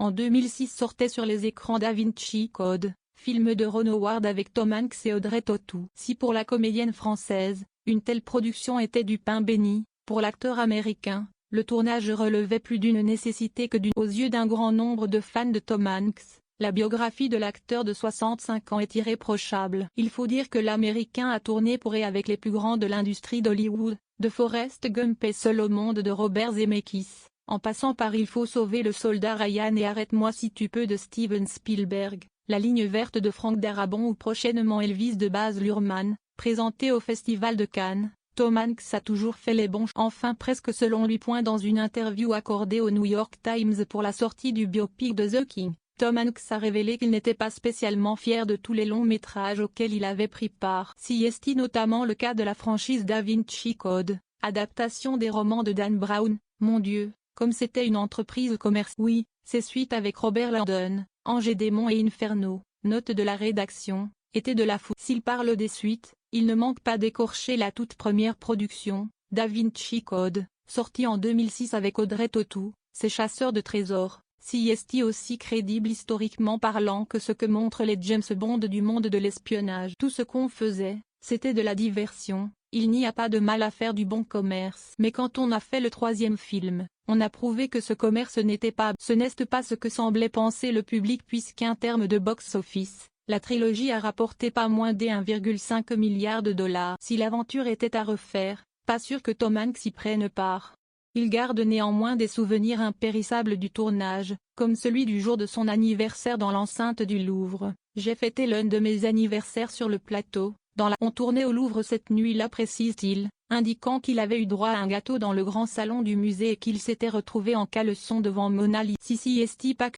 En 2006 sortait sur les écrans Da Vinci Code, film de Ron Howard avec Tom Hanks et Audrey Tautou. Si pour la comédienne française, une telle production était du pain béni, pour l'acteur américain, le tournage relevait plus d'une nécessité que d'une. Aux yeux d'un grand nombre de fans de Tom Hanks, la biographie de l'acteur de 65 ans est irréprochable. Il faut dire que l'Américain a tourné pour et avec les plus grands de l'industrie d'Hollywood, de Forrest Gump et Seul au monde de Robert Zemeckis, en passant par Il faut sauver le soldat Ryan et Arrête-moi si tu peux de Steven Spielberg, La ligne verte de Frank Darabont ou prochainement Elvis de Baz Luhrmann, présenté au Festival de Cannes. Tom Hanks a toujours fait les bons choix. Enfin presque selon lui. Dans une interview accordée au New York Times pour la sortie du biopic de The King, Tom Hanks a révélé qu'il n'était pas spécialement fier de tous les longs métrages auxquels il avait pris part. Si est notamment le cas de la franchise Da Vinci Code, adaptation des romans de Dan Brown. Mon Dieu, comme c'était une entreprise commerciale. Oui, ses suites avec Robert Landon, Ange et Démon et Inferno, note de la rédaction, étaient de la foudre. S'il parle des suites, il ne manque pas d'écorcher la toute première production, Da Vinci Code, sortie en 2006 avec Audrey Tautou, ses chasseurs de trésors. Si est aussi crédible historiquement parlant que ce que montrent les James Bond du monde de l'espionnage. Tout ce qu'on faisait, c'était de la diversion, il n'y a pas de mal à faire du bon commerce. Mais quand on a fait le troisième film, on a prouvé que ce commerce n'était pas. Ce n'est pas ce que semblait penser le public puisqu'en termes de box-office, la trilogie a rapporté pas moins des 1,5 milliard de dollars. Si l'aventure était à refaire, pas sûr que Tom Hanks y prenne part. Il garde néanmoins des souvenirs impérissables du tournage, comme celui du jour de son anniversaire dans l'enceinte du Louvre. J'ai fêté l'un de mes anniversaires sur le plateau, on tournait au Louvre cette nuit-là, précise-t-il, indiquant qu'il avait eu droit à un gâteau dans le grand salon du musée et qu'il s'était retrouvé en caleçon devant Mona Lisa. Si pas